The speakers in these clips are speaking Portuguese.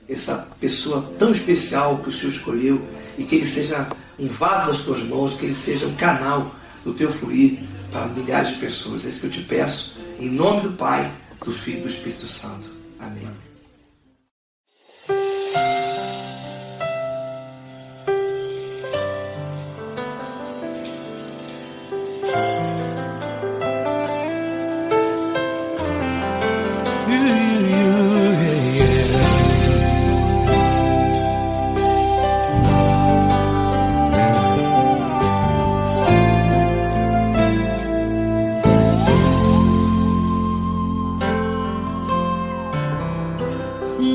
essa pessoa tão especial que o Senhor escolheu, e que ele seja um vaso das tuas mãos, que ele seja um canal do teu fluir para milhares de pessoas. É isso que eu te peço, em nome do Pai, do Filho e do Espírito Santo. Amém.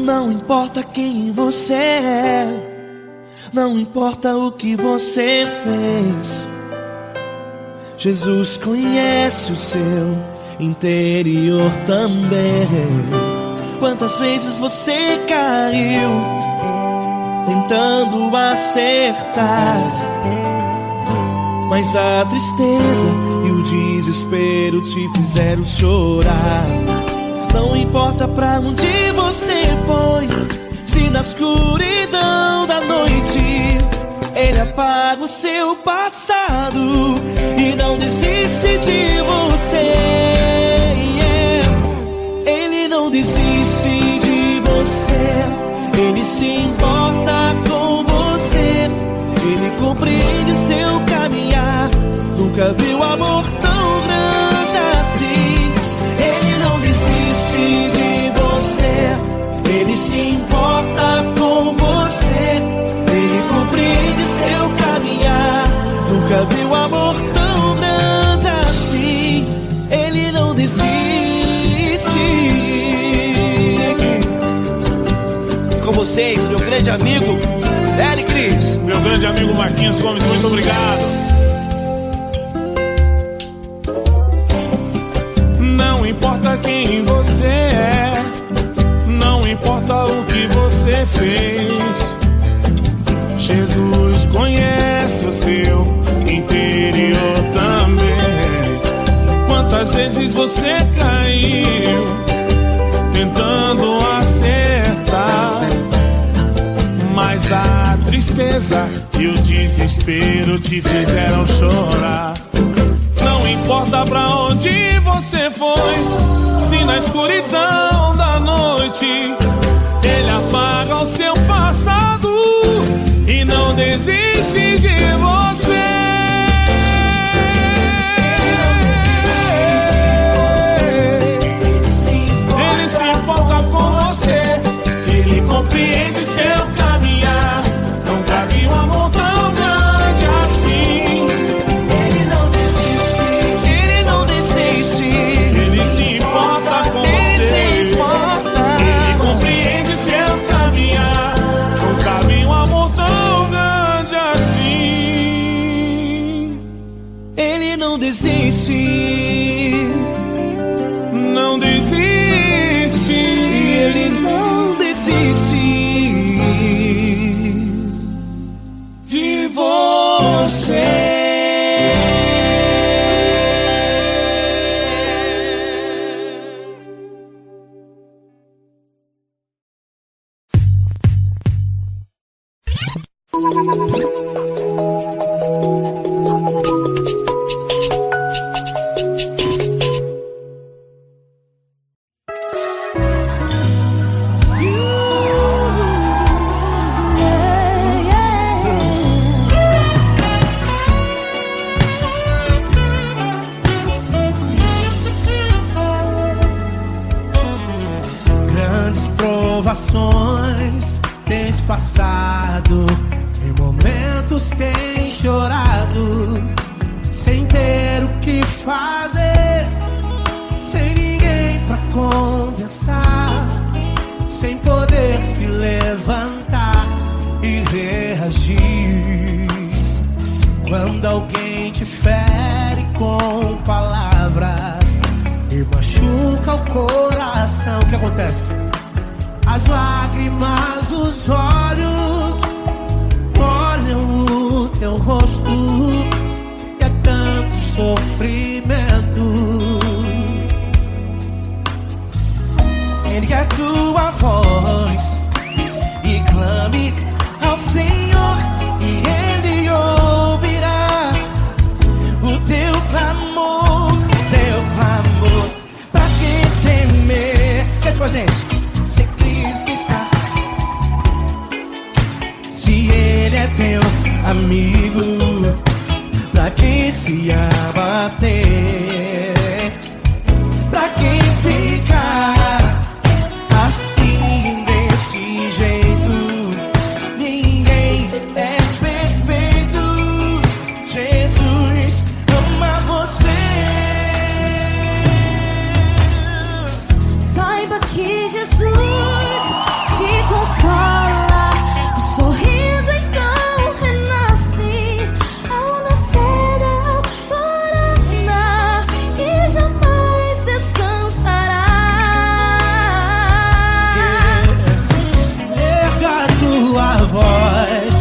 Não importa quem você é, não importa o que você fez, Jesus conhece o seu interior também. Quantas vezes você caiu tentando acertar, mas a tristeza e o desespero te fizeram chorar. Não importa pra onde você foi, se na escuridão da noite Ele apaga o seu passado e não desiste de você. Ele não desiste de você, Ele se importa com você, Ele compreende seu caminhar. Nunca viu amor tão grande assim. Ele não desiste de você, Ele se importa com você, Ele compreende seu caminhar. Nunca viu amor tão grande assim. Ele não desiste. Com vocês, meu grande amigo L. Cris, meu grande amigo Marquinhos Gomes, muito obrigado. Não importa quem você é, não importa o que você fez, Jesus conhece o seu interior também. Quantas vezes você caiu tentando acertar, mas a tristeza e o desespero te fizeram chorar. Não importa pra onde você foi, se na escuridão da noite Ele apaga o seu passado e não desiste de você. Ele se importa com você, Ele compreende seu caminhar. Nunca vi um amor tão grande assim. Ele não desiste, Ele não desiste, Ele se importa com você, Ele compreende seu caminhar. Nunca vi um amor tão grande assim. Ele não desiste, não desiste, Ele não desiste de você. Grandes provações tens passado, em momentos tens chorado, sem ter o que fazer, sem ninguém pra conversar, sem poder se levantar e reagir. Quando alguém te fere com palavras e machuca o coração, o que acontece? As lágrimas dos olhos molham o teu rosto, e é tanto sofrimento. Ergue a tua voz que se abater, pra quem ficar assim desse jeito. Ninguém é perfeito. Jesus ama você. Saiba que Jesus te consola. O sorriso então renasce ao nascer da alvorada e jamais descansará. Erga tua voz,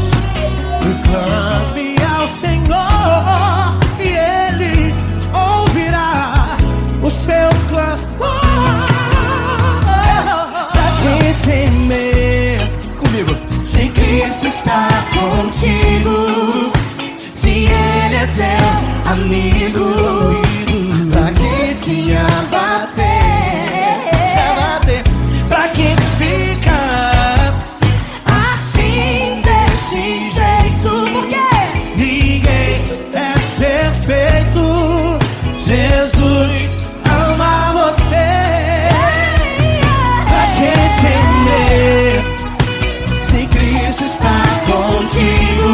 clame ao Senhor e Ele ouvirá o seu clamor. Pra que temer? Comigo. Se Cristo está contigo, se Ele é teu amigo, pra que se abater? Pra que ficar assim desse jeito? Porque ninguém é perfeito. Jesus ama você. Pra que temer? Se Cristo está contigo,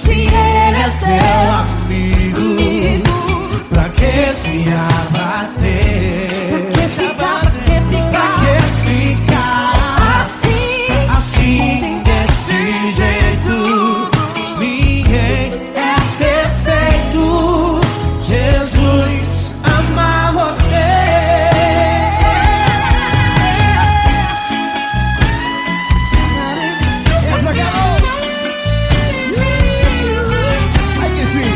se Ele é teu amigo, pra que se abater? Pra que ficar assim desse jeito? Ninguém é perfeito. Jesus ama você. Ai que sim.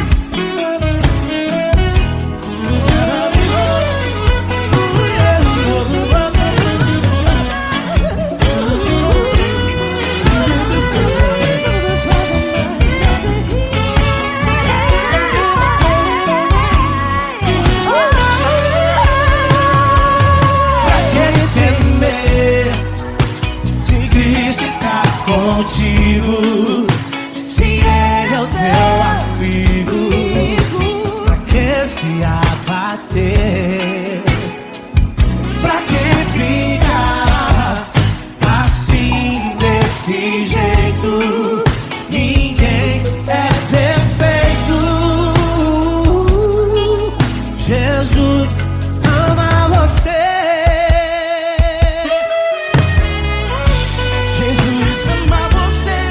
Se Cristo está contigo, se Ele é o teu amigo, pra que se abater? Pra que ficar assim desse jeito? Ninguém é perfeito. Jesus ama você. Jesus ama você.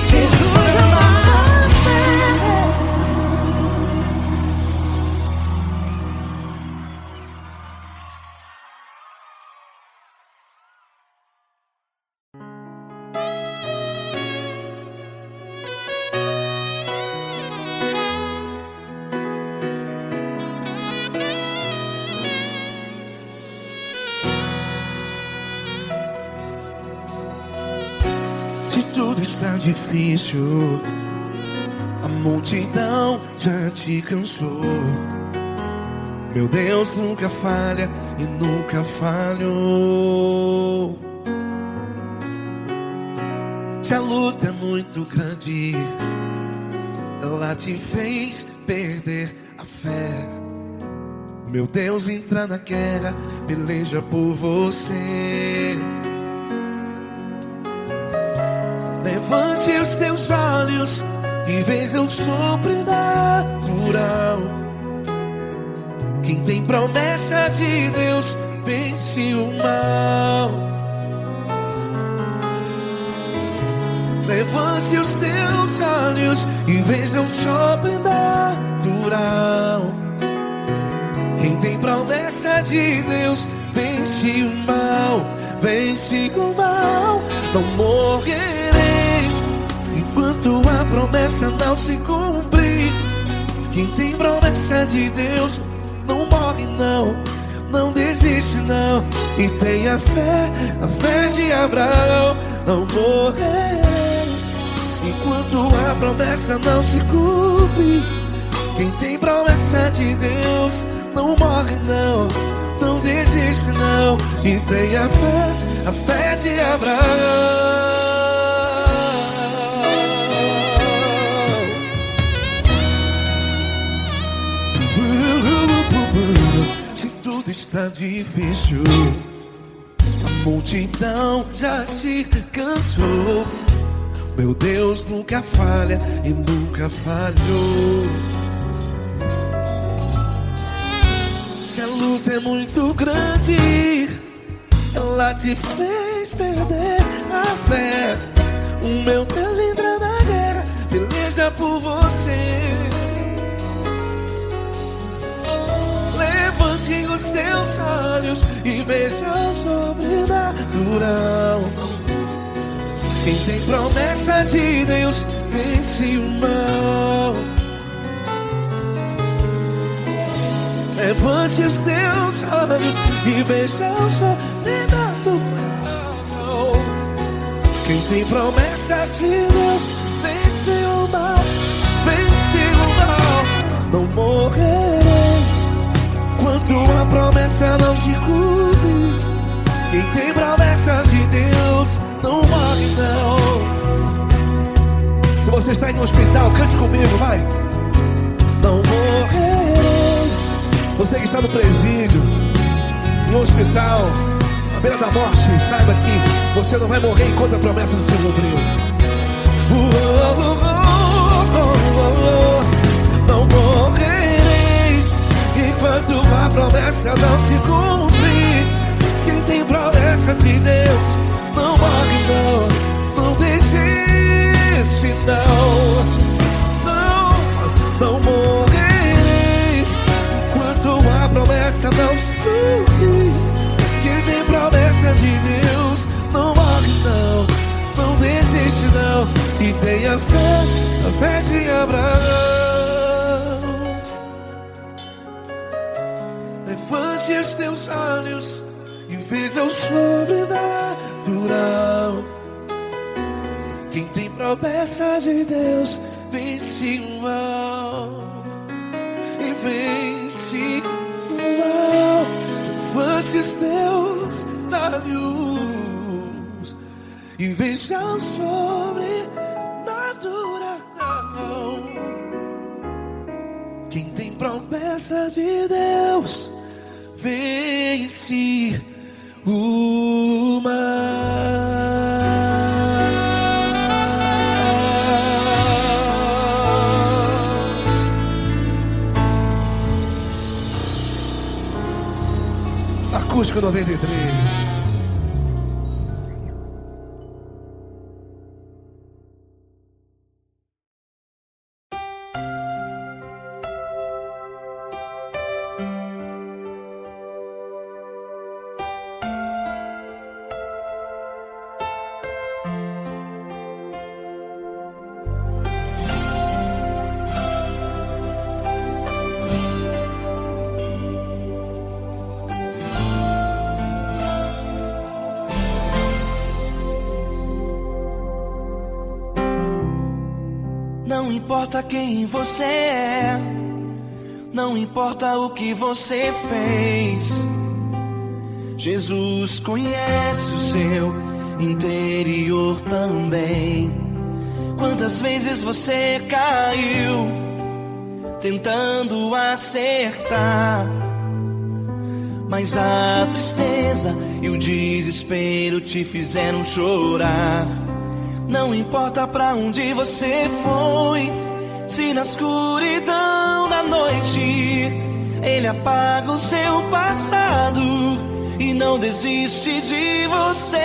Jesus ama você. Se tudo está difícil, a multidão já te cansou. Meu Deus nunca falha e nunca falhou. Se a luta é muito grande, ela te fez perder a fé. Meu Deus entra na guerra, peleja por você. Levante os teus olhos e veja o sobrenatural. Quem tem promessa de Deus vence o mal. Levante os teus olhos e veja o sobrenatural. Quem tem promessa de Deus vence o mal. Vence o mal. Não morrerei enquanto a promessa não se cumprir. Quem tem promessa de Deus não morre não, não desiste não. E tenha fé, a fé de Abraão. Não morrerei enquanto a promessa não se cumpre. Quem tem promessa de Deus não morre não, não desiste não. E tenha fé, a fé de Abraão. está difícil, a multidão já te cansou. Meu Deus nunca falha e nunca falhou. Se a luta é muito grande, ela te fez perder a fé. O meu Deus entra na guerra, peleja por você. Levante os teus olhos e veja o sobrenatural. Quem tem promessa de Deus vence o mal. Levante os teus olhos e veja o sobrenatural. Quem tem promessa de Deus vence o mal. Vence o mal. Não morrerei enquanto a promessa não se cumpre. Quem tem promessa de Deus não morre não. Se você está aí no hospital, cante comigo, vai. Não morrerei. Você que está no presídio, no hospital, à beira da morte, saiba que você não vai morrer enquanto a promessa não se cumpriu. Não morrerei enquanto a promessa não se cumprir. Quem tem promessa de Deus não morre não. Não desiste não. Não morrerei enquanto a promessa não se cumprir. Quem tem promessa de Deus não morre não. Não desiste não. E tenha fé, a fé de Abraão. Levante os teus olhos e veja o sobrenatural. Quem tem promessa de Deus vence o mal. E vence o mal. Levante os teus olhos e veja o sobrenatural. Quem tem promessa de Deus vence o mal. Acústico 93. Não importa quem você é, não importa o que você fez, Jesus conhece o seu interior também. Quantas vezes você caiu tentando acertar, mas a tristeza e o desespero te fizeram chorar. Não importa pra onde você foi, se na escuridão da noite Ele apaga o seu passado e não desiste de você.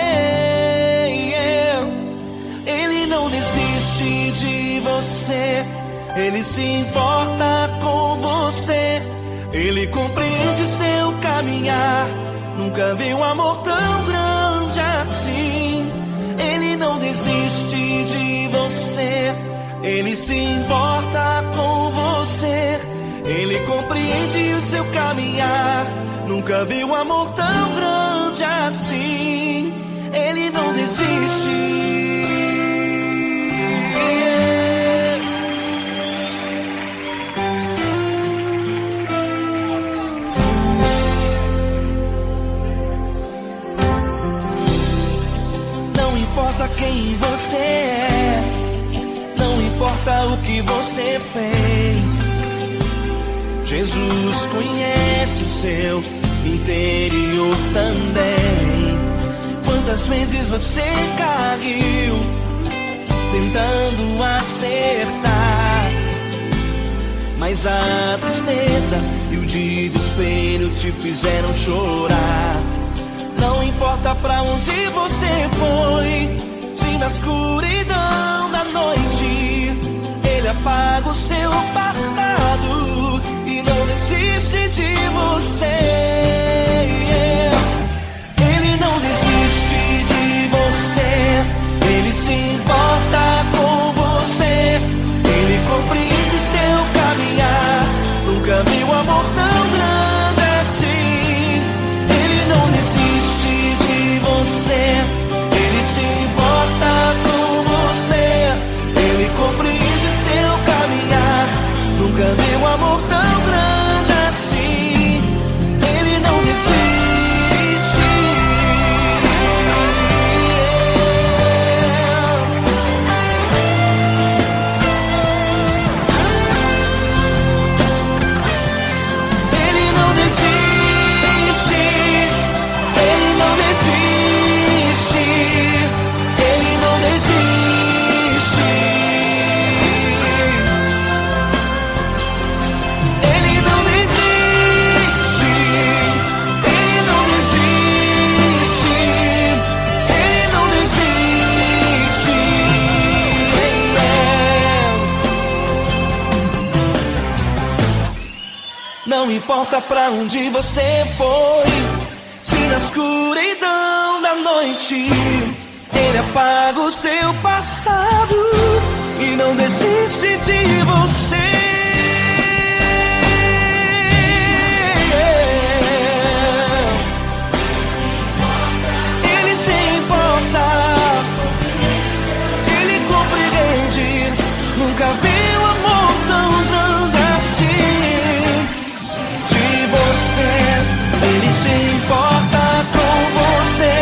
Ele não desiste de você, Ele se importa com você. Ele compreende seu caminhar, nunca vi um amor tão grande assim. Ele não desiste de você, Ele se importa com você. Ele compreende o seu caminhar, nunca vi um amor tão grande assim. Ele não desiste. Não importa quem você é, não importa o que você fez, Jesus conhece o seu interior também. Quantas vezes você caiu tentando acertar, mas a tristeza e o desespero te fizeram chorar. Não importa pra onde você foi, se na escuridão da noite Ele apaga o seu passado e não desiste de você. Ele não desiste de você, Ele se importa com você, Ele compreende seu caminhar. Nunca vi um amor tão grande assim. Ele não desiste de você, Ele se importa com você, Ele compreende seu caminhar. Nunca vi um amor tão grande assim. Ele não desiste. Não importa pra onde você foi, se na escuridão da noite Ele apaga o seu passado e não desiste de você. Ele se importa, Ele compreende. Nunca vi um amor tão grande assim. Ele se importa com você,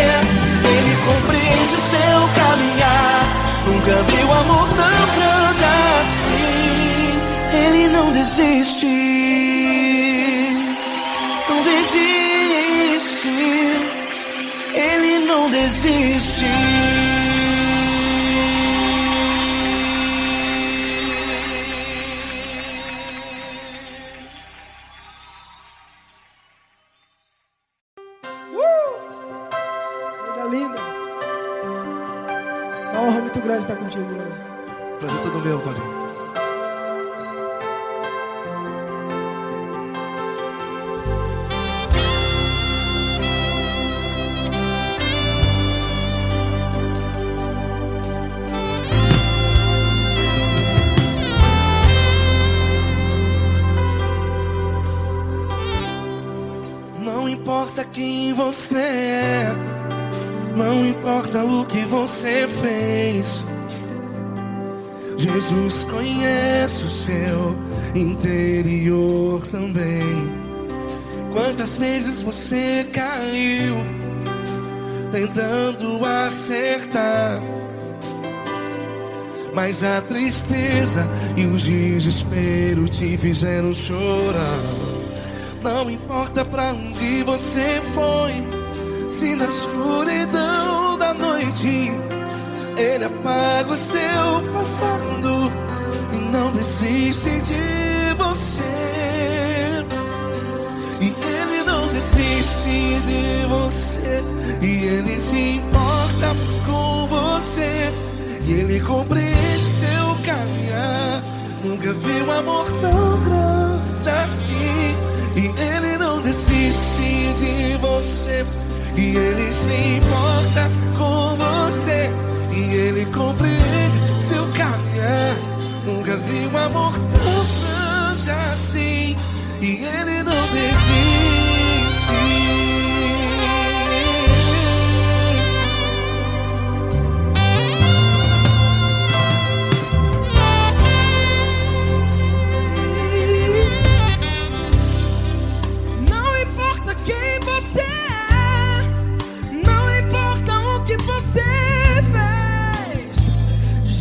Ele compreende seu caminhar. Nunca vi um amor tão grande assim. Ele não desiste, não desiste, Ele não desiste. Uma honra muito grande estar contigo, Deus. Prazer todo meu, Paulinho. Não importa quem você é, não importa o que você fez, Jesus conhece o seu interior também. Quantas vezes você caiu tentando acertar, mas a tristeza e o desespero te fizeram chorar. Não importa pra onde você foi, se na escuridão da noite Ele apaga o seu passado e não desiste de você. E Ele não desiste de você, e Ele se importa com você, e Ele compreende seu caminhar. Nunca vi um amor tão grande assim. E Ele não desiste de você, e Ele se importa com você, e Ele compreende seu caminhar. Nunca vi um amor tão grande assim. E Ele não desiste.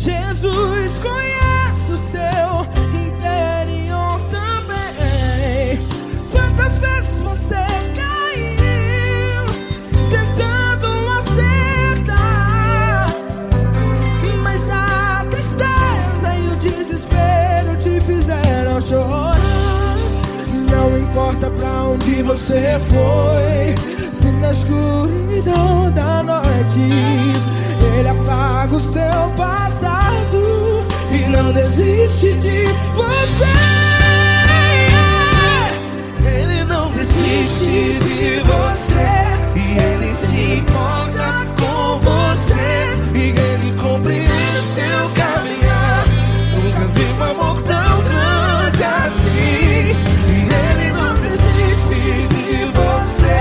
Jesus conhece o seu interior também. importa pra onde você foi, se na escuridão da noite Ele apaga o seu passado e não desiste de você. Ele não desiste de você, e Ele se importa com você, e Ele compreende seu caminhar. Nunca vi um amor tão grande assim. E Ele não desiste de você,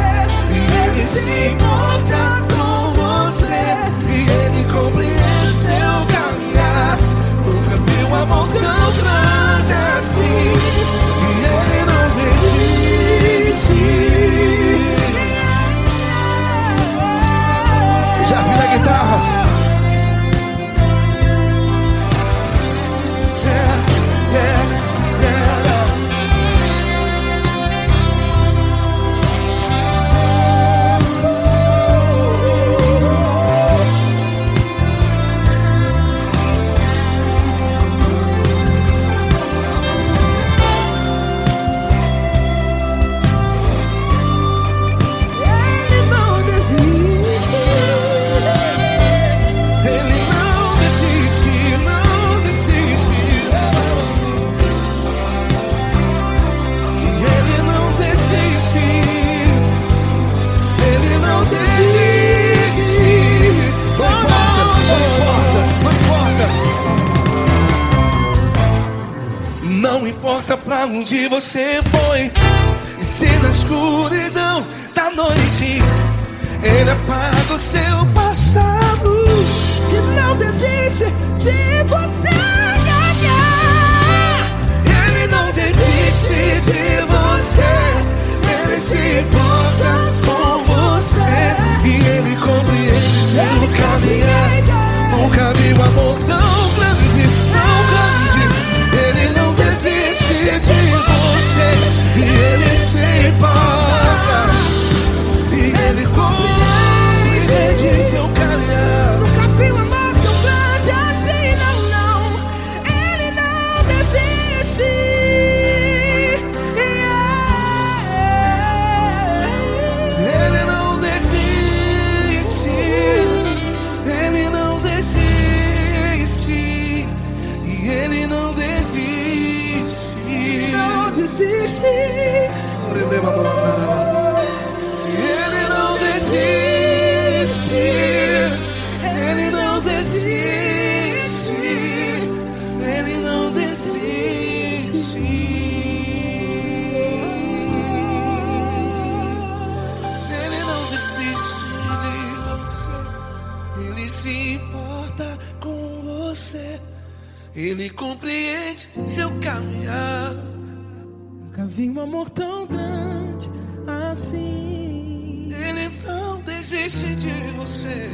e Ele se importa com você, e Ele compreende seu caminhar. Nunca vi um amor tão grande assim. E Ele não desiste. Já vi na guitarra. Não importa pra onde você foi, e se na escuridão da noite Ele apaga o seu passado e não desiste de você. Ele não desiste de você, Ele se importa com você, e Ele compreende seu caminhar. Nunca vi um amor tão grande, tão grande. Ele não desiste de você, e Ele se importa, e Ele compreende seu caminhar. Nunca vi um amor tão grande assim, não, não. Ele não desiste. Ele não desiste. Ele não desiste. E Ele não desiste. Não desiste. Ele não desiste. Ele não desiste. Ele não desiste. Ele não desiste de você. Ele se importa com você. Ele compreende seu caminhar. Nunca vi um amor tão grande assim. Ele não desiste de você.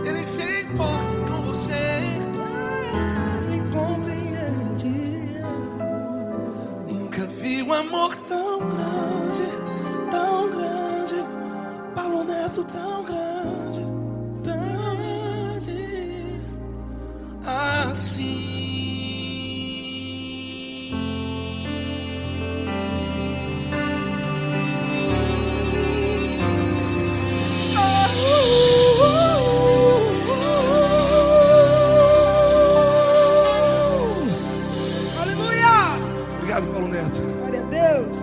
Ele se importa com você. Ele compreende. Nunca vi um amor tão grande, tão grande. Paulo Neto tão grande, tão grande assim. Obrigado, Paulo Neto. Glória a Deus.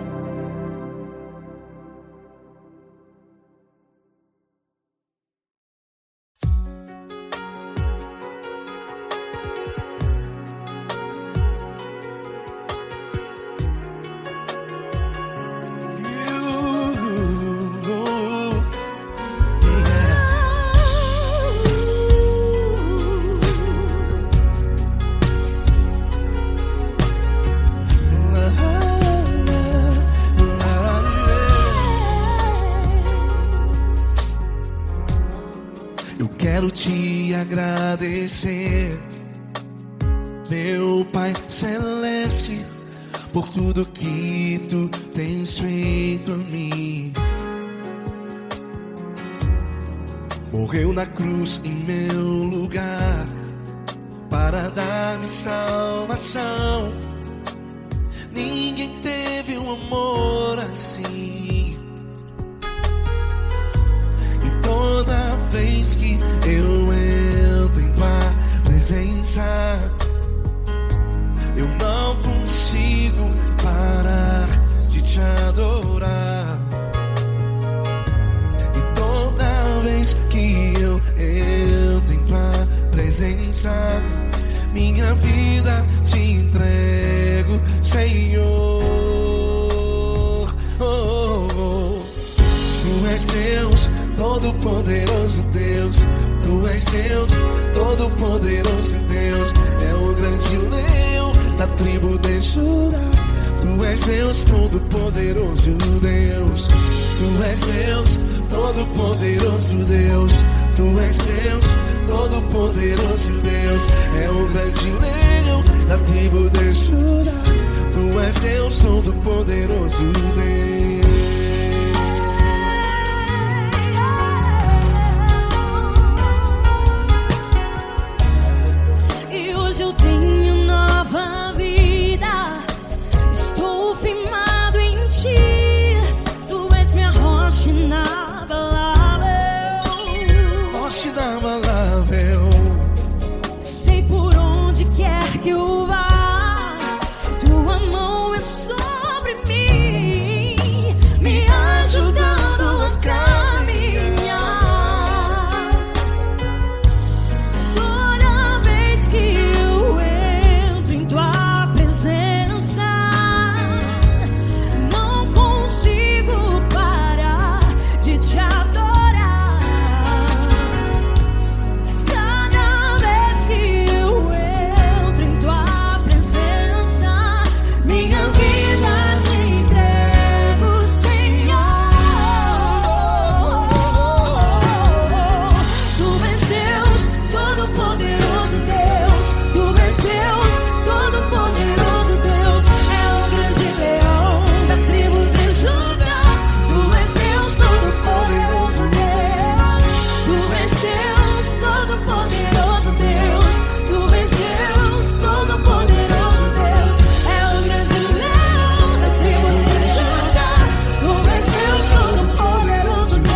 Quero te agradecer, meu Pai Celeste, por tudo que Tu tens feito a mim. Morreu na cruz em meu lugar para dar-me salvação. ninguém teve um amor assim. E toda vez que eu entro em tua presença, eu não consigo parar de te adorar. E toda vez que eu entro em tua presença, minha vida te entrego, Senhor. Oh, oh, oh. Tu és Deus, Todo-Poderoso Deus. Tu és Deus, Todo-Poderoso Deus. É o grande leão da tribo de Judá. Tu és Deus, Todo-Poderoso Deus. Tu és Deus, Todo-Poderoso Deus. Tu és Deus, Todo-Poderoso Deus. É o grande leão da tribo de Judá. Tu és Deus, Todo-Poderoso Deus. E hoje eu tenho nova vida. Estou firmado em ti. Tu és minha rocha inabalável. Rocha inabalável. Sei por onde quer que eu vá, tua mão é sobre mim, me ajudando a caminhar. Toda vez que eu entro em tua presença, não consigo parar de te adorar. Cada vez que eu entro em tua presença, minha vida te entrego, Senhor. Tu és Deus, Todo-Poderoso Deus. Tu és Deus, Todo-Poderoso Deus. É o grande leão da tribo de Judá. Tu és Deus, Todo-Poderoso Deus. Tu és Deus, Todo-Poderoso Deus. Tu és Deus, Todo-Poderoso Deus. É o grande leão da tribo de Judá. Tu és Deus, Todo-Poderoso Deus.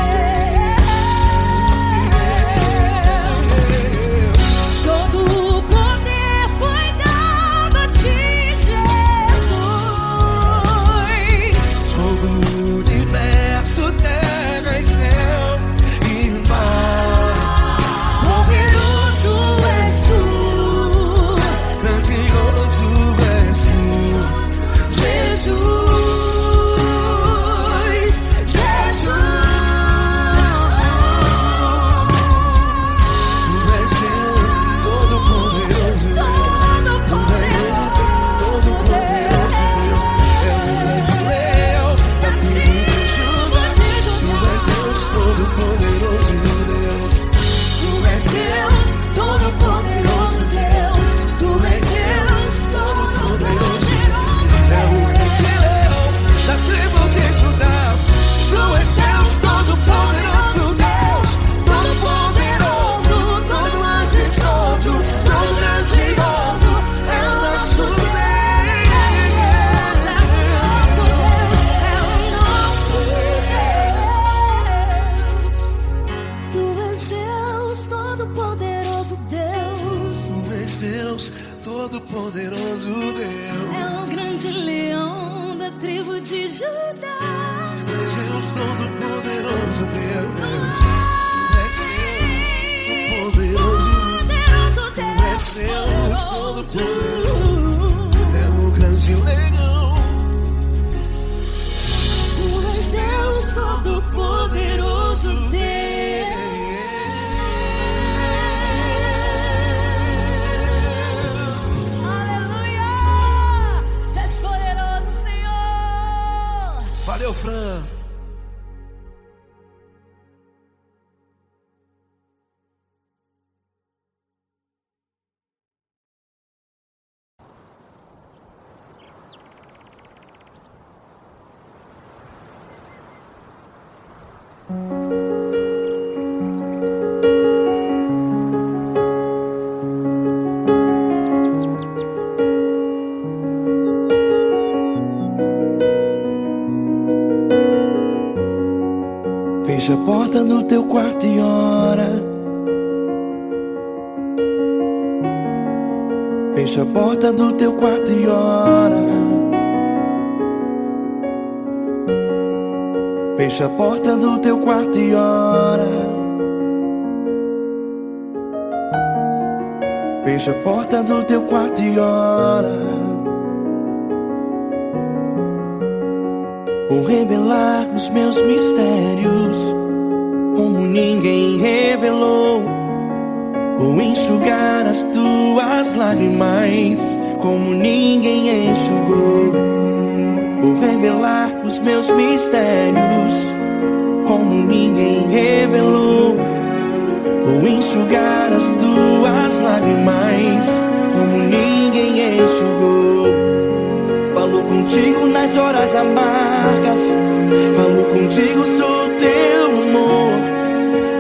Todo o poder foi dado a ti, Jesus. Todo o universo, terra e céu e mar. Poderoso és tu, Grandioso és tu, Jesus. Jesus. Tu és Deus, Todo-Poderoso Deus. Todo-Poderoso Deus. É o grande leão da tribo de Judá. Tu és Deus, Todo-Poderoso Deus. Tu és Deus, Todo-Poderoso Deus. Tu és Deus, Todo-Poderoso. É o grande leão da tribo de Judá. Tu és Deus, Todo-Poderoso Deus. Todo-Poderoso, todo majestoso, todo grandioso. É o nosso Deus. Nosso Deus é o nosso Deus. Tu és Deus, Todo-Poderoso Deus. Tu és Deus, Todo-Poderoso Deus. É o grande leão da tribo de Judá. Tu és Deus, Todo-Poderoso Deus. Tu és Deus, Todo-Poderoso. Tu és Deus, Todo-Poderoso. É o grande leão. Tu és Deus, Todo-Poderoso Deus. Aleluia! Tu és poderoso, Senhor. Valeu, Fran. Fecha a porta do teu quarto e ora. Fecha a porta do teu quarto e ora. Fecha a porta do teu quarto e ora. Fecha a porta do teu quarto e ora. Vou revelar os meus mistérios como ninguém revelou. Vou enxugar as tuas lágrimas como ninguém enxugou. Vou revelar os meus mistérios como ninguém revelou. Vou enxugar as tuas lágrimas como ninguém enxugou. Falo contigo nas horas amargas, falo contigo, sou teu amor.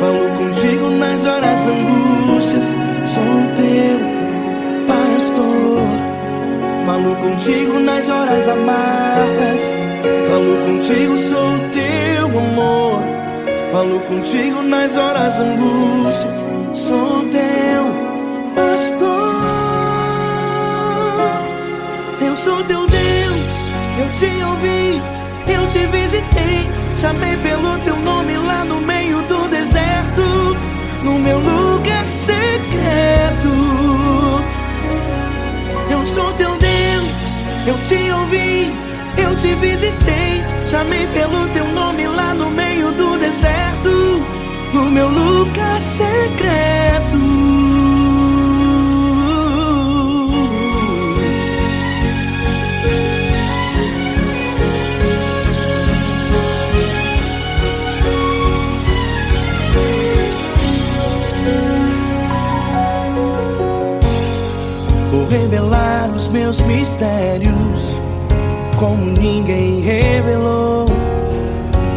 Falo contigo nas horas angústias, sou teu pastor. Falo contigo nas horas amargas, falo contigo, sou teu amor. Falo contigo nas horas angústias, sou teu pastor. Eu sou teu Deus, eu te ouvi, eu te visitei. Chamei pelo teu nome lá no meio do deserto, no meu lugar secreto. Eu sou teu Deus, eu te ouvi, eu te visitei. Chamei pelo teu nome lá no meio do deserto, no meu lugar secreto. Vou revelar os meus mistérios como ninguém revelou.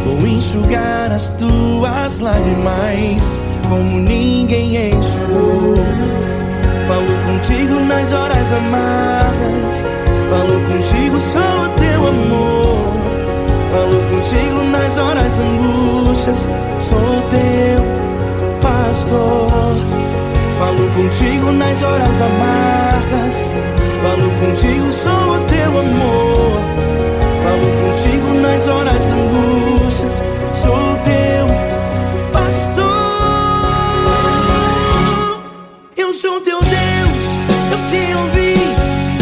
Vou enxugar as tuas lágrimas como ninguém enxugou. Falo contigo nas horas amargas, falo contigo, sou teu amor. Falo contigo nas horas angústias, sou teu pastor. Falo contigo nas horas amargas, falo contigo, sou o teu amor. Falo contigo nas horas angústias, sou teu pastor. Eu sou teu Deus, eu te ouvi,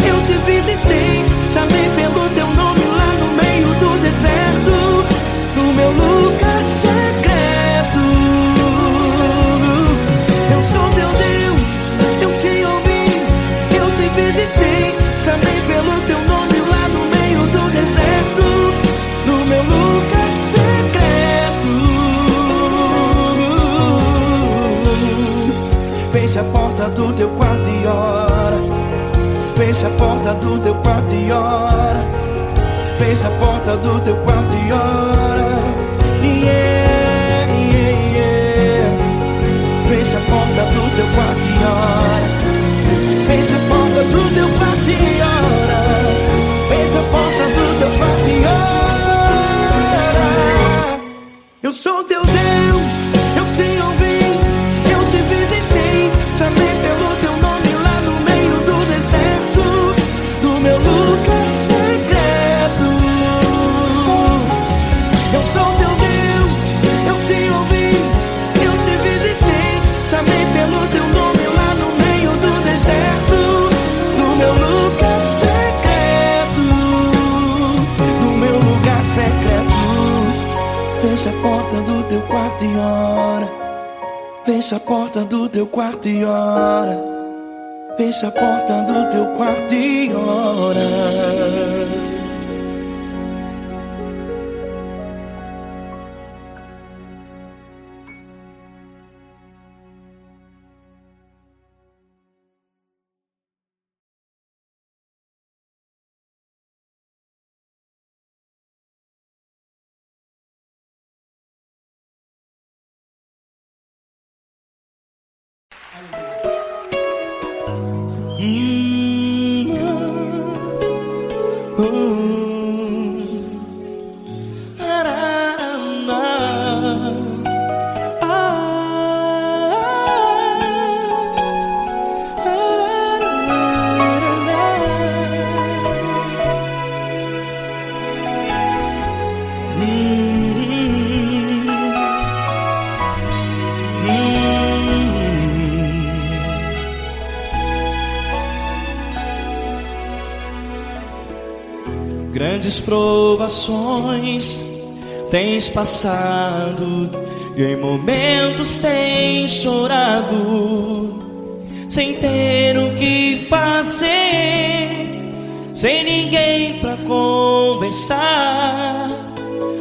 eu te visitei. Chamei pelo teu nome lá no meio do deserto, no meu lugar secreto. Eu sou teu Deus, eu te ouvi, eu te visitei. Chamei pelo teu nome lá no meio do deserto, no meu lugar secreto. Fecha a porta do teu quarto e ora. Fecha a porta do teu quarto e ora. Fecha a porta do teu quarto e ora. Yeah, yeah, yeah. Fecha a porta do teu quarto e ora. Fecha a porta do teu quarto e ora. Fecha a porta do teu quarto e ora. Eu sou teu Deus, eu te ouvi, eu te visitei. Chamei pelo teu nome lá no meio do deserto, no meu lugar secreto. Eu sou teu Deus, eu te ouvi, eu te visitei. Chamei pelo teu nome lá no meio do deserto, no meu lugar secreto, no meu lugar secreto. Fecha a porta do teu quarto e ora. Fecha a porta do teu quarto e ora. Fecha a porta do teu quarto e ora. Grandes provações tens passado, e em momentos tens chorado, sem ter o que fazer, sem ninguém pra conversar,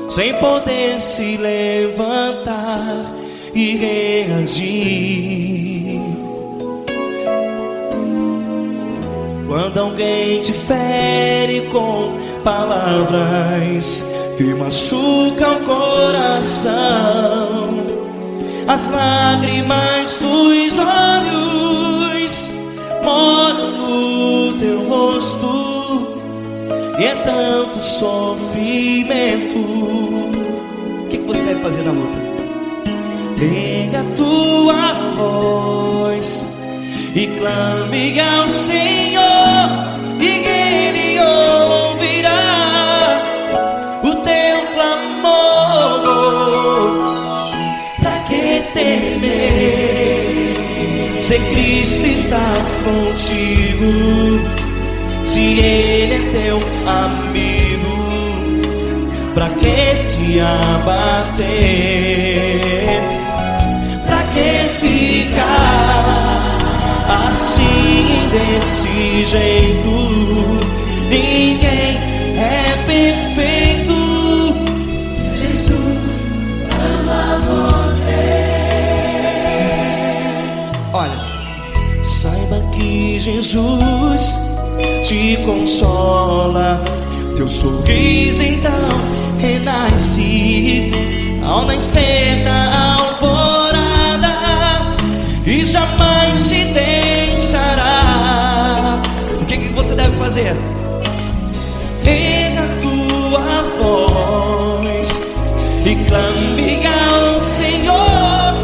sem poder se levantar e reagir. Quando alguém te fere com palavras que machucam o coração, as lágrimas dos olhos molham no teu rosto, e é tanto sofrimento. O que você deve fazer na luta? Pega a tua voz e clame ao Senhor, e Ele ouvirá o teu clamor. Pra que temer, se Cristo está contigo, se Ele é teu amigo? Pra que se abater? Pra que ficar assim, desse jeito? Ninguém é perfeito. Jesus ama você. Olha, saiba que Jesus te consola, teu sorriso então renasce ao nascer da alvorada, e jamais te deixará. O que você deve fazer? Erga a tua voz e clame ao Senhor,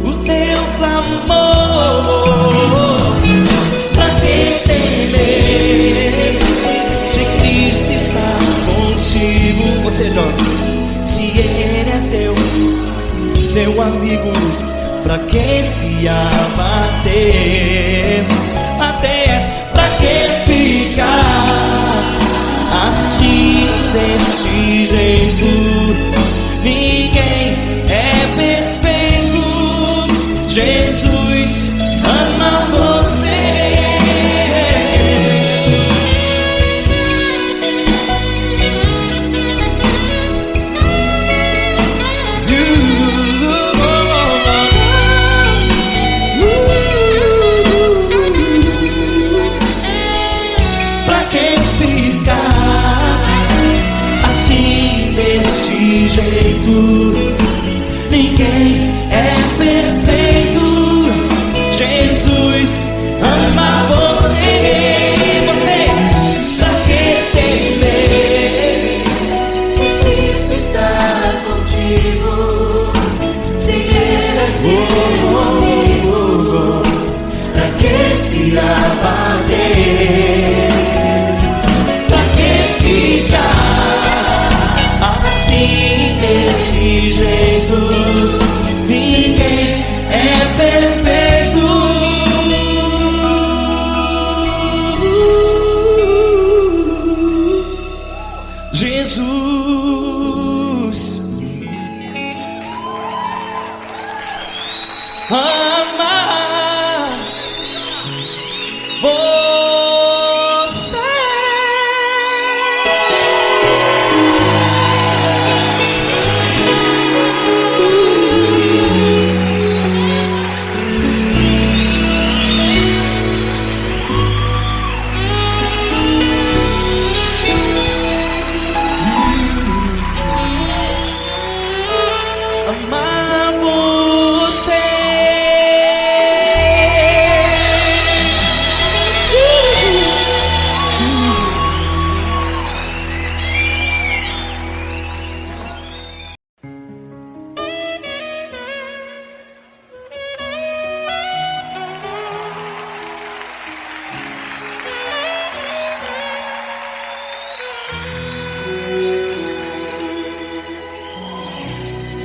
o teu clamor. Pra que temer, se Cristo está contigo? Ou seja, se Ele é teu amigo, pra que se abater? Até pra que ficar assim, desse jeito? Ninguém é perfeito. Jesus ama você. Ninguém é perfeito. Jesus ama você. Pra que temer, se Cristo está contigo, se Ele é teu amigo? Pra que se abater? Pra que ficar assim, desse jeito? Ninguém é perfeito. Jesus ama você. Amar você.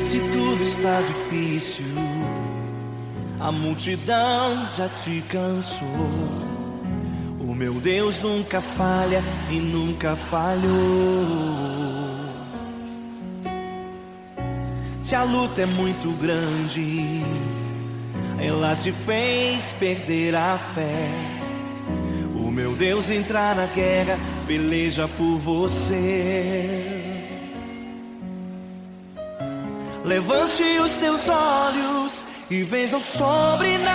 Se tudo está difícil, a multidão já te cansou, o meu Deus nunca falha e nunca falhou. Se a luta é muito grande, ela te fez perder a fé. O meu Deus entrar na guerra, peleja por você. Levante os teus olhos e veja o sobrenatural.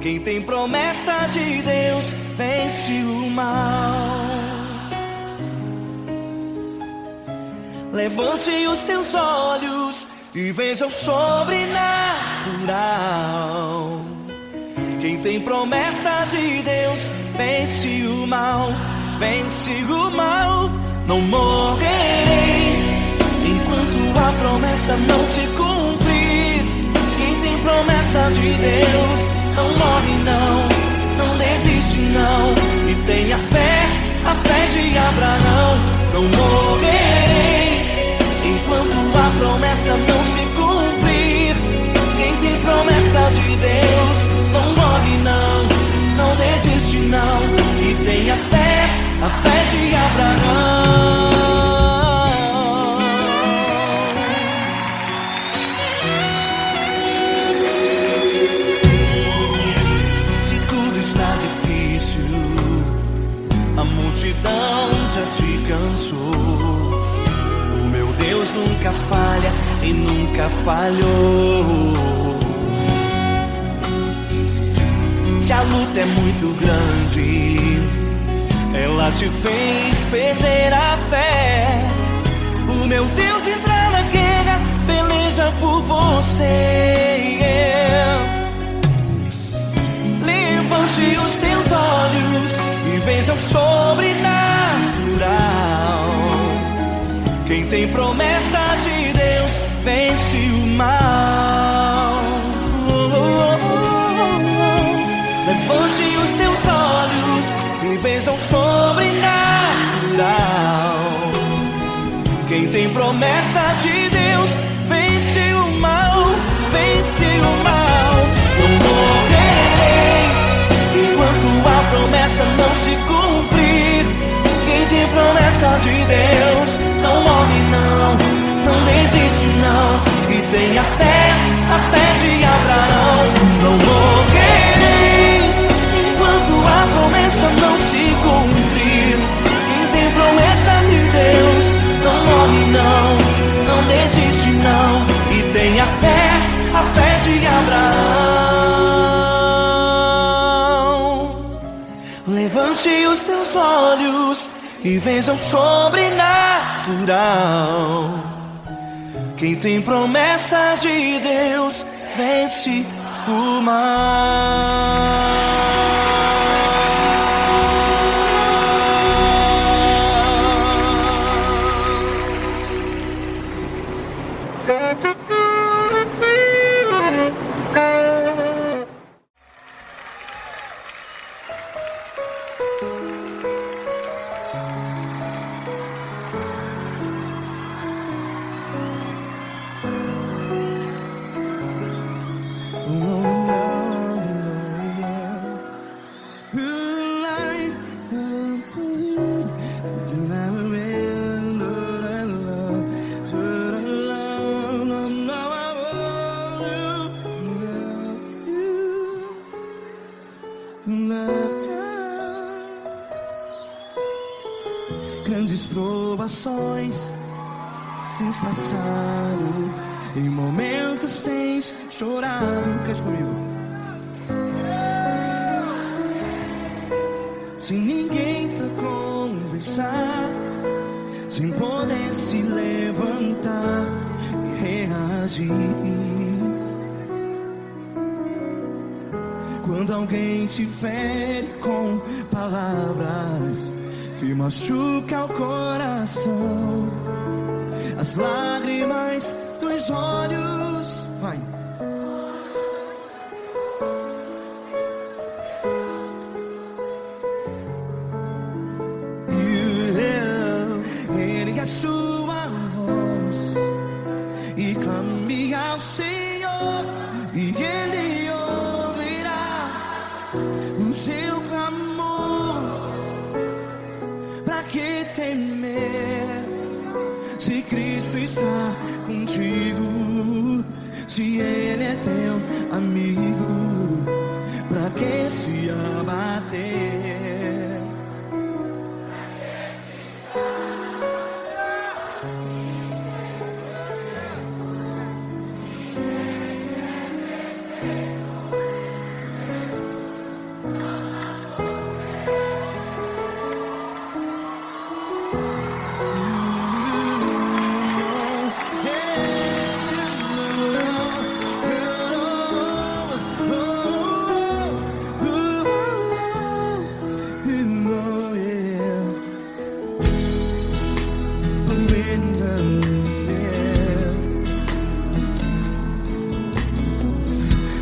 Quem tem promessa de Deus vence o mal. Levante os teus olhos e veja o sobrenatural. Quem tem promessa de Deus vence o mal, vence o mal. Não morrerei enquanto a promessa não se cumprir. Quem tem promessa de Deus não morre não, não desiste não. E tenha fé, a fé de Abraão. Não morrerei enquanto a promessa não se cumprir. Quem tem promessa de Deus não morre não, não desiste não. E tenha fé, a fé de Abraão. Se tudo está difícil, a multidão já te cansou. O meu Deus nunca falha e nunca falhou. Se a luta é muito grande, ela te fez perder a fé. O meu Deus entrar na guerra, peleja por você. Levante os teus olhos e veja o sobrenatural. Quem tem promessa de Deus vence o mal. Levante os teus olhos e veja o sobrenatural. Quem tem promessa de Deus vence o mal, vence o mal. Não morrerei enquanto a promessa não se cumprir. Quem tem promessa de Deus não morre não, não desiste não. E tenha fé, a fé de Abraão. Não morrerei enquanto a promessa não se cumprir. Quem tem promessa de Deus não morre não, não desiste não. E tenha fé, a fé de Abraão. Levante os teus olhos e veja o sobrenatural. Quem tem promessa de Deus vence o mal. Grandes provações tens passado, em momentos tens chorado. Cante comigo. Sem ninguém pra conversar, sem poder se levantar e reagir. Quando alguém te fere com palavras que machuca o coração, as lágrimas dos olhos, vai. Ele é sua voz e clame ao Senhor e Ele ouvirá. seu clamor. Pra que temer se Cristo está contigo? Se Ele é teu amigo, pra que se abater?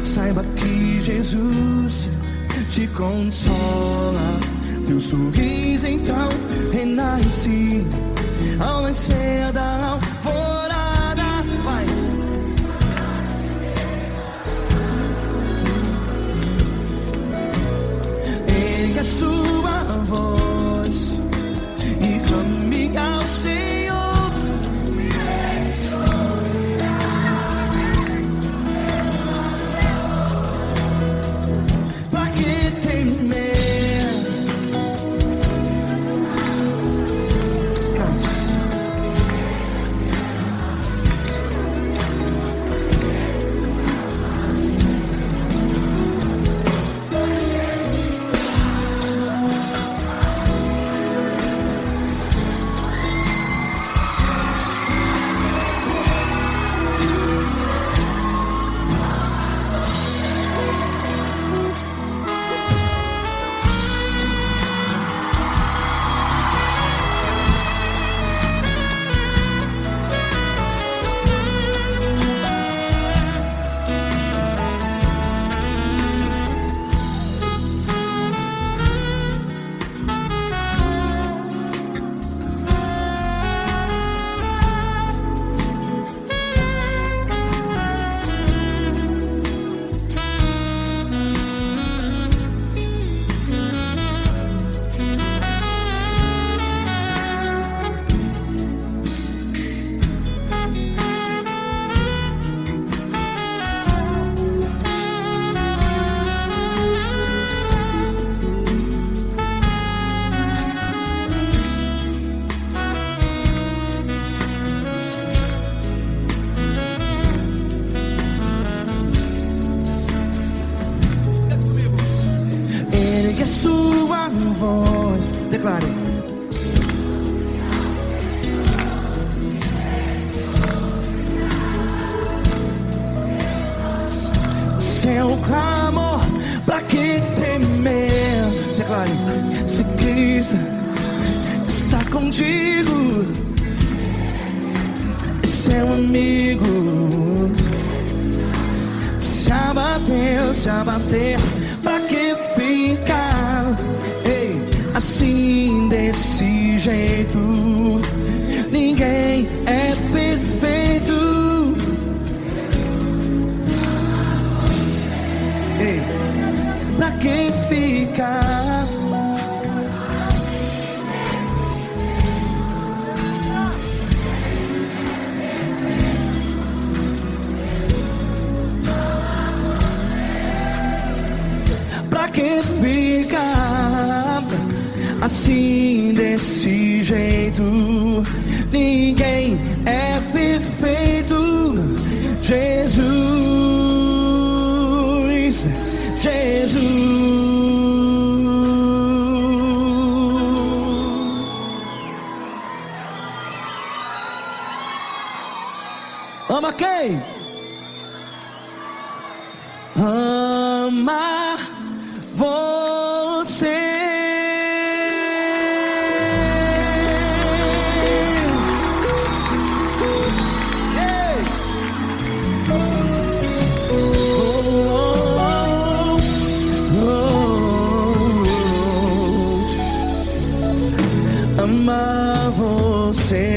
Saiba que Jesus te consola, teu sorriso então renasce ao nascer da alvorada. Vai. Ergue a sua voz e clame ao Senhor. Ergue a sua voz, declare. Seu clamor, pra que temer? Declare. Se Cristo está contigo, é seu amigo. Se abater, pra que ficar assim desse jeito? Ninguém é perfeito. Pra que ficar? Pra que ficar assim desse jeito? Ninguém é perfeito. Jesus, ama quem? Ama você. Ama você.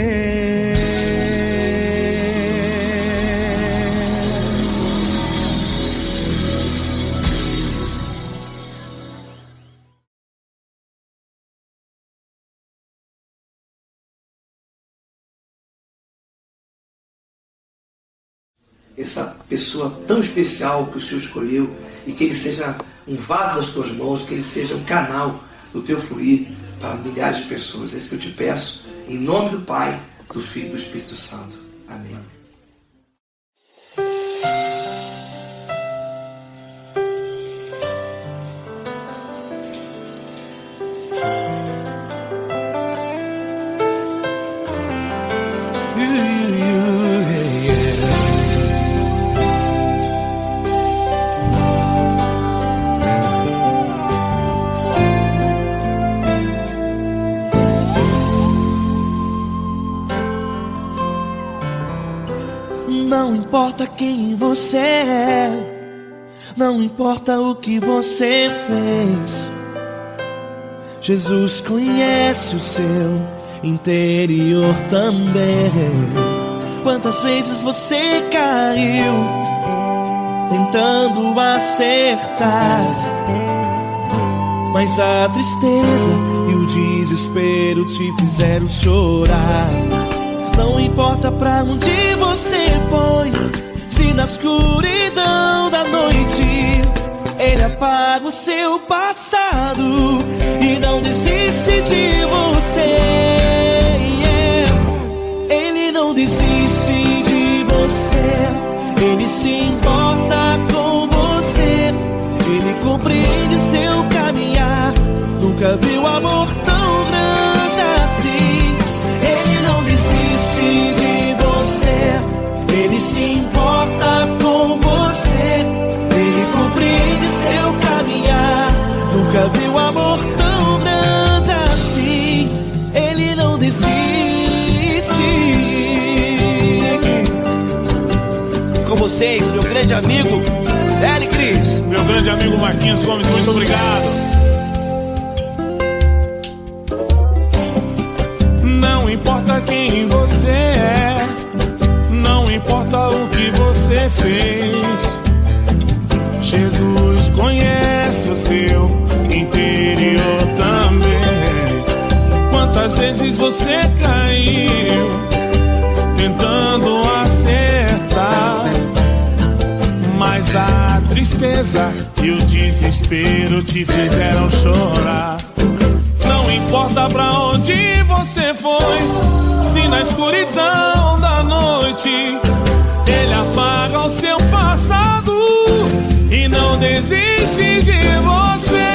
essa pessoa tão especial que o Senhor escolheu e que ele seja um vaso das tuas mãos, que ele seja um canal do teu fluir para milhares de pessoas. É isso que eu te peço, em nome do Pai, do Filho e do Espírito Santo. Amém. Não importa quem você é, não importa o que você fez, Jesus conhece o seu interior também. Quantas vezes você caiu tentando acertar, mas a tristeza e o desespero te fizeram chorar. Não importa pra onde você foi, se na escuridão da noite Ele apaga o seu passado e não desiste de você. Ele não desiste de você, Ele se importa com você, Ele compreende seu caminhar. Nunca viu amor tão grande assim. Ele não desiste de você, Ele se importa com você, Ele compreende seu caminhar. Nunca viu amor tão grande assim. Ele não desiste. Com vocês, meu grande amigo L. Cris. Meu grande amigo Marquinhos Gomes, muito obrigado. Não importa quem você é, não importa o que você fez, Jesus conhece o seu interior também. Quantas vezes você caiu tentando acertar, mas a tristeza e o desespero te fizeram chorar. Não importa pra onde você foi, se na escuridão da noite Ele apaga o seu passado e não desiste de você.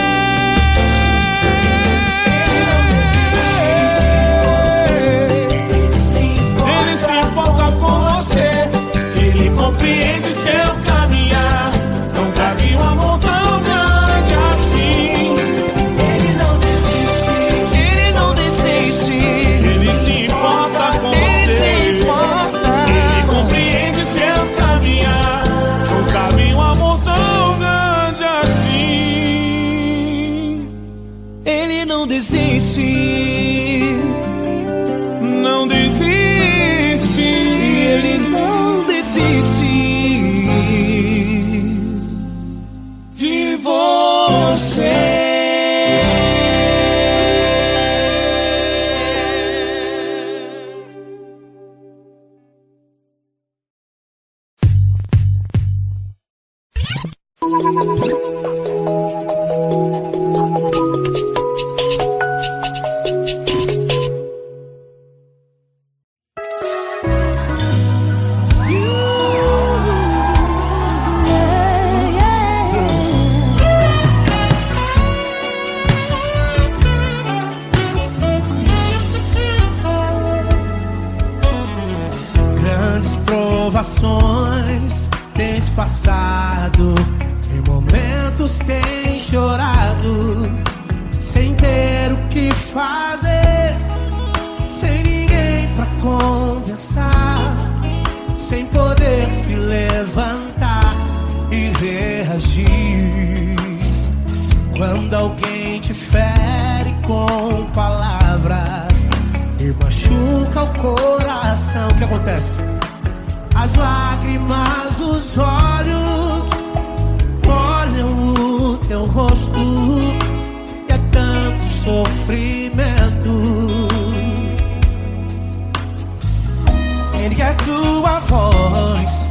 Ele se importa com você, Ele compreende seu caminhar. Nunca vi um amor tão grande assim. Ele não desiste, Ele não desiste. Ele se importa com Ele se você, importa. Ele compreende seu caminhar. Nunca vi um amor tão grande assim. Ele não desiste, Não desiste. Ele não desiste De você. Grandes provações tens passado, em momentos tens chorado, sem ter o que fazer, sem ninguém pra conversar, sem poder se levantar e reagir. Quando alguém te fere com palavras e machuca o coração, o que acontece? As lágrimas dos olhos molham o teu rosto, e é tanto sofrimento. Ele é tua voz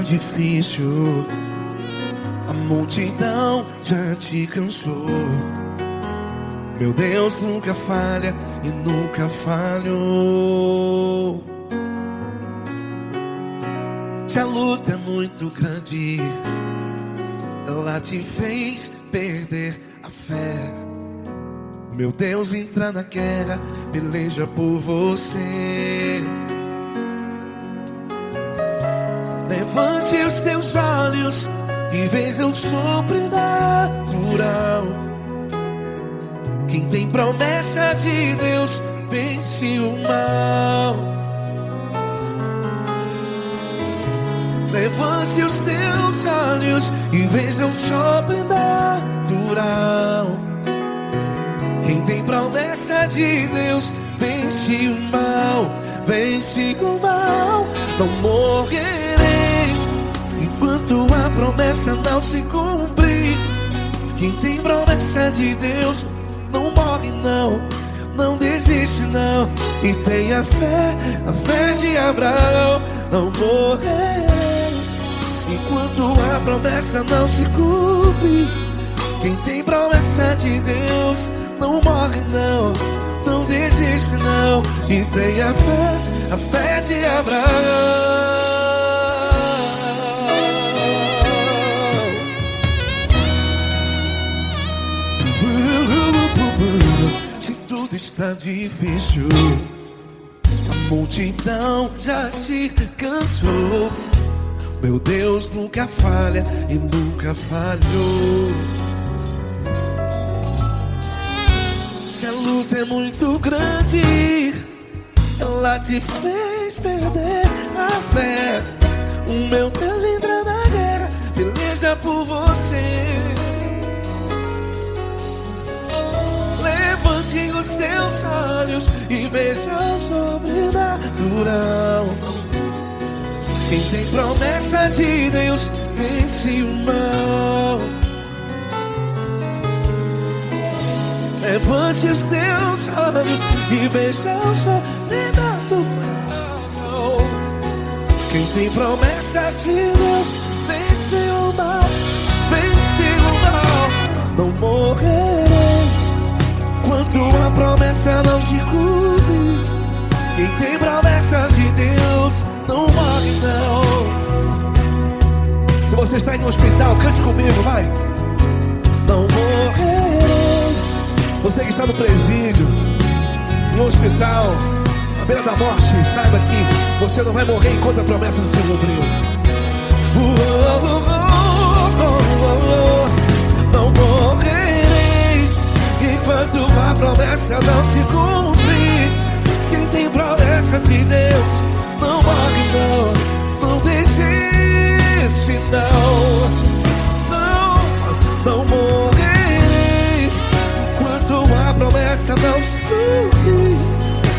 difícil, a multidão já te cansou. Meu Deus nunca falha e nunca falhou. Se a luta é muito grande, ela te fez perder a fé. Meu Deus entra na guerra, peleja por você. Levante os teus olhos e veja o sobrenatural. Quem tem promessa de Deus vence o mal. Levante os teus olhos e veja o sobrenatural. Quem tem promessa de Deus vence o mal. Vence o mal. Não morrerei enquanto a promessa não se cumprir. Quem tem promessa de Deus não morre não, não desiste não. E tenha a fé de Abraão. Não morrerei enquanto a promessa não se cumpre. Quem tem promessa de Deus não morre não, não desiste não. E tenha a fé de Abraão. Se tudo está difícil, a multidão já te cansou. Meu Deus nunca falha e nunca falhou. Se a luta é muito grande, ela te fez perder a fé. O meu Deus entra na guerra, peleja por você. Levante os teus olhos e veja o sobrenatural. Quem tem promessa de Deus vence o mal. Levante os teus olhos e veja o sobrenatural. Quem tem promessa de Deus vence o mal. Vence o mal. Não morrerei enquanto a promessa não se cumpre. Quem tem promessa de Deus não morre não. Se você está em um hospital, cante comigo, vai. Não morrerei. Você que está no presídio, em um hospital, à beira da morte, saiba que você não vai morrer enquanto a promessa não se cumpriu. Não morrerei enquanto a promessa não se cumprir. Quem tem promessa de Deus não morre não, não desiste não. Não morrerei enquanto a promessa não se cumprir.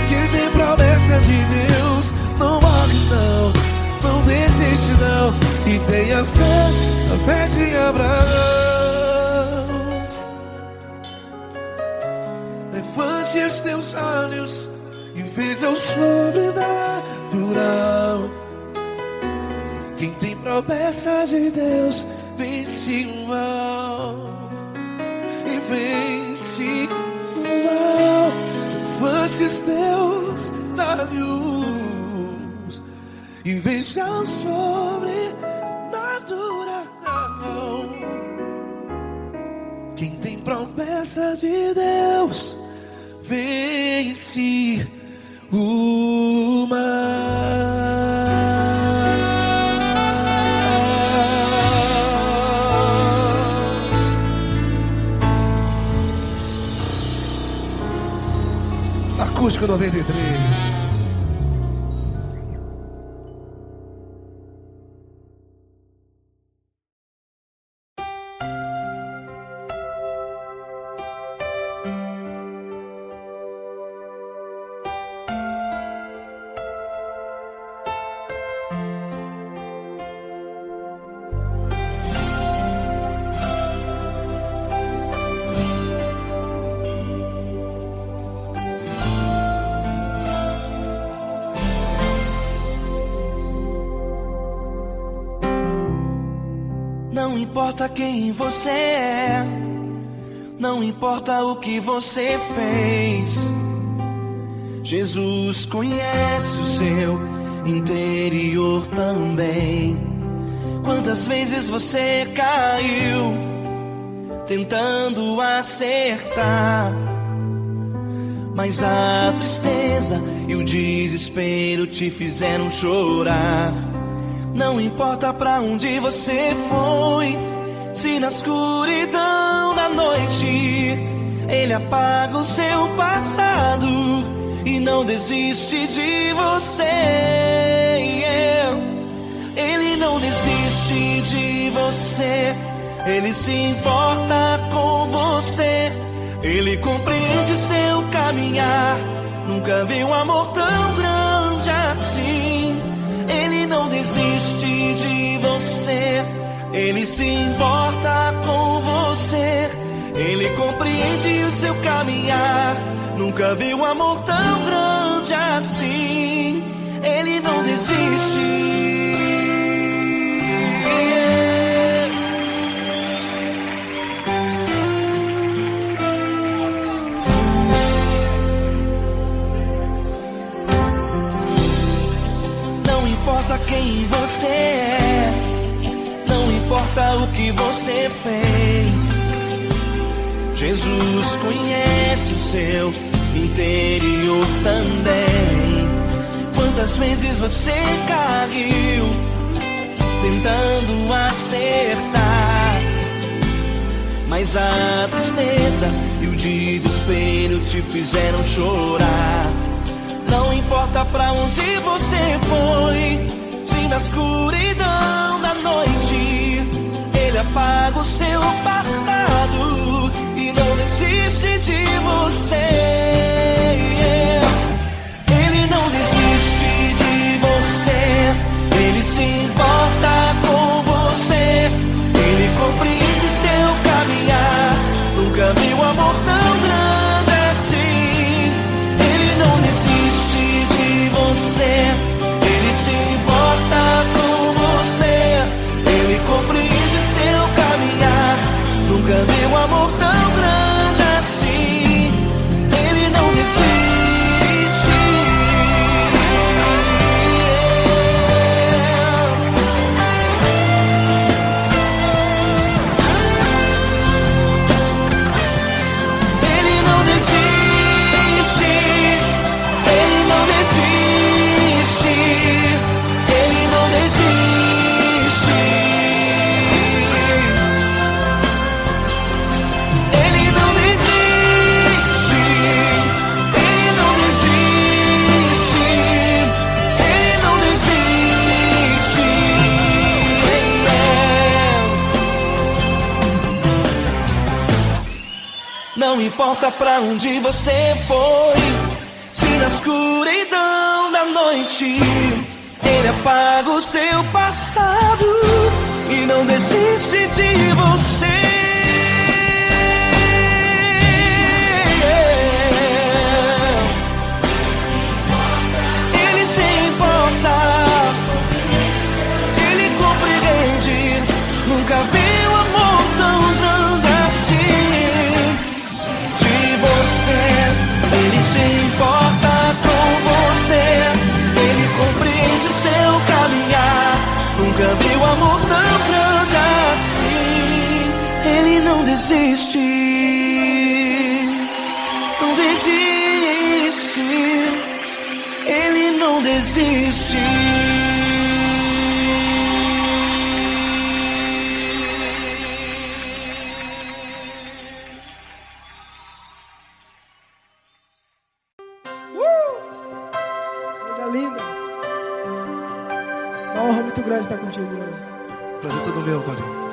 Quem tem promessa de Deus não morre não, não desiste não. E tenha a fé de Abraão. Levante os teus olhos e veja o sobrenatural. Quem tem promessa de Deus vence o mal. E vence o mal. Levante os teus olhos e veja o sobrenatural. Quem tem promessa de Deus vence o mal. Acústico 93. Não importa quem você é, não importa o que você fez, Jesus conhece o seu interior também. Quantas vezes você caiu tentando acertar, mas a tristeza e o desespero te fizeram chorar. Não importa pra onde você foi, se na escuridão da noite Ele apaga o seu passado e não desiste de você. Ele não desiste de você, Ele se importa com você, Ele compreende seu caminhar. Nunca vi um amor tão grande assim. Ele não desiste de você, Ele se importa com você, Ele compreende o seu caminhar. Nunca vi um amor tão grande assim. Ele não desiste. Não importa quem você é, não importa o que você fez, Jesus conhece o seu interior também. Quantas vezes você caiu tentando acertar, mas a tristeza e o desespero te fizeram chorar. Não importa pra onde você foi, se na escuridão da noite Ele apaga o seu passado e não desiste de você. Ele não desiste de você, Ele se importa com você, Ele compreende seu caminhar. Nunca vi um amor tão grande assim. Ele não desiste de você, Ele se importa com você, Ele compreende seu caminhar. Nunca vi um amor tão grande assim. Ele não desiste. Ele não desiste. Ele não desiste. Ele não desiste. Ele não desiste. Ele não desiste. Ele não desiste. Não importa pra onde você foi, se na escuridão da noite Ele apaga o seu passado e não desiste de você. Ele se importa, Ele compreende. Nunca vi um amor tão grande assim. De você, Ele se importa com você, Ele compreende seu caminhar. Nunca vi um amor tão grande assim. Ele não desiste, não desiste. Ele não desiste. Coisa linda. Uma honra muito grande estar contigo hoje. Prazer todo meu, Paulinho.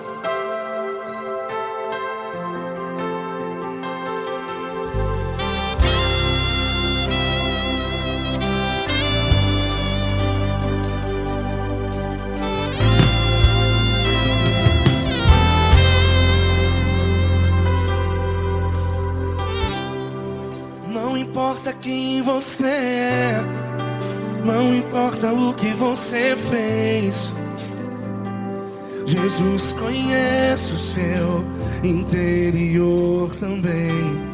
Não importa quem você é, não importa o que você fez, Jesus conhece o seu interior também.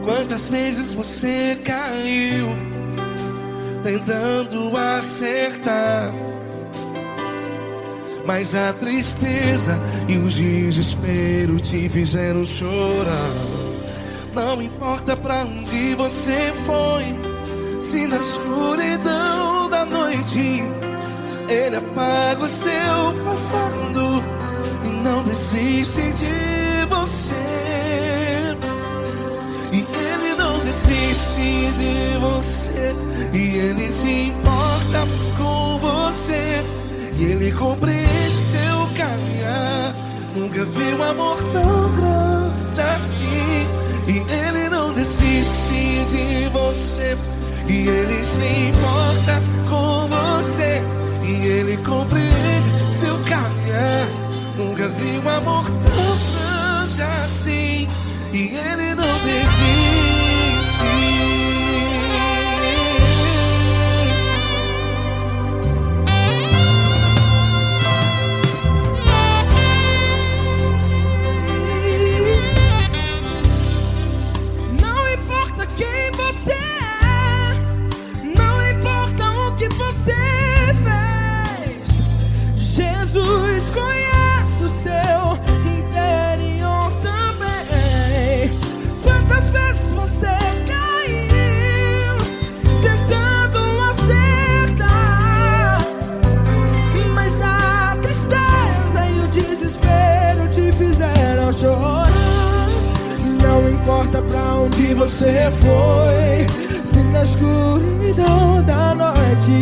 Quantas vezes você caiu tentando acertar, mas a tristeza e o desespero te fizeram chorar. Não importa pra onde você foi, se na escuridão da noite Ele apaga o seu passado e não desiste de você. E Ele não desiste de você, e Ele se importa com você, e Ele compreende seu caminhar. Nunca vi um amor tão grande assim. E Ele não desiste de você, e Ele se importa com você, e Ele compreende seu caminhar. Nunca vi um amor tão grande assim. E Ele não desiste. Jesus conhece o seu interior também. Quantas vezes você caiu tentando acertar, mas a tristeza e o desespero te fizeram chorar. Não importa pra onde você foi, se na escuridão da noite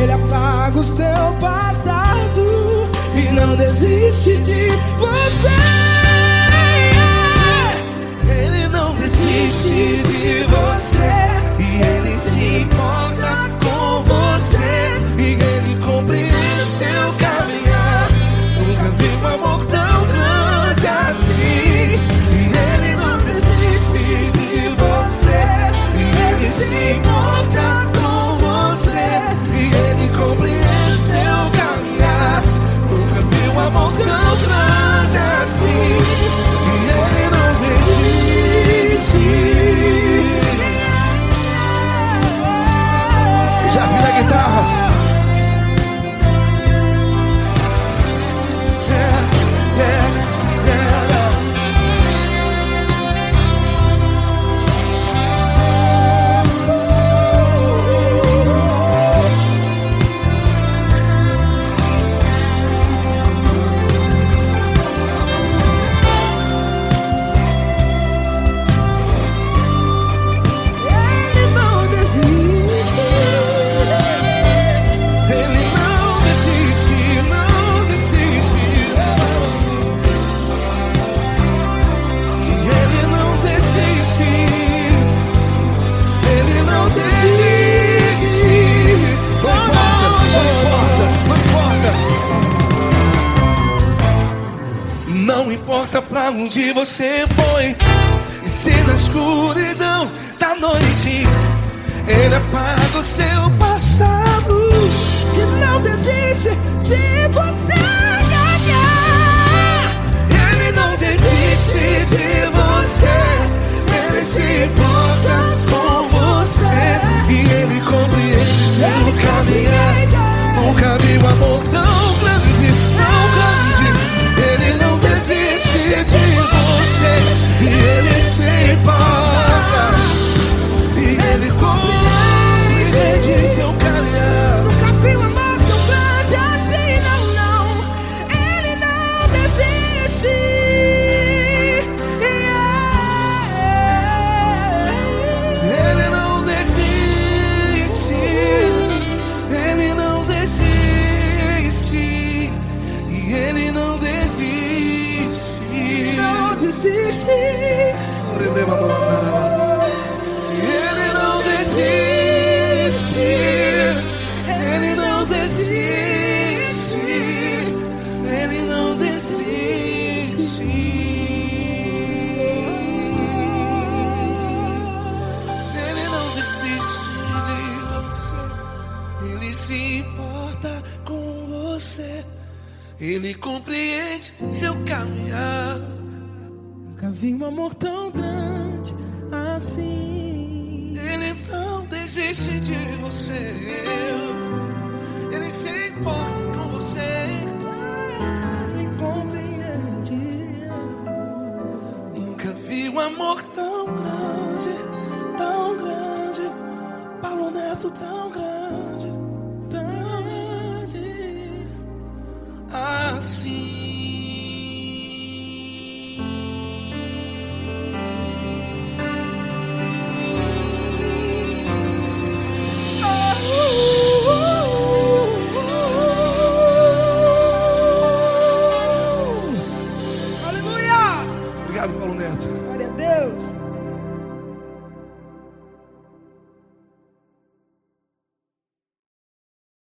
Ele apaga o seu passado e não desiste de você. Ele não desiste de você, e Ele se importa com você, e Ele compreende seu caminhar. Nunca vi um amor tão grande assim. E Ele não desiste de você, e Ele se importa com você, e Ele compreende seu caminhar. Nunca vi um amor tão grande assim. E Ele não desiste. Já vi na guitarra. Não importa pra onde você foi, e se na escuridão da noite Ele apaga o seu passado E não desiste de você ganhar. Ele não desiste de você, Ele se importa com você, e Ele compreende seu caminhar. Nunca vi um amor tão grande, tão grande. Ele não desiste de você, e Ele se importa, e Ele compreende seu caminhar. Nunca vi um amor tão grande assim, não, não. Ele não desiste. Ele não desiste. Ele não desiste. E Ele não desiste. Não desiste. Ele não desiste. Ele não desiste. Ele não desiste. Ele não desiste de você. Ele se importa com você. Ele compreende seu caminhar. Nunca vi um amor tão grande assim. Ele não desiste de você. Ele se importa com você. Ele compreende. Nunca vi um amor Tão grande, tão grande. Paulo Neto tão grande, tão grande assim. Aleluia! Obrigado, Paulo Neto. Glória a Deus.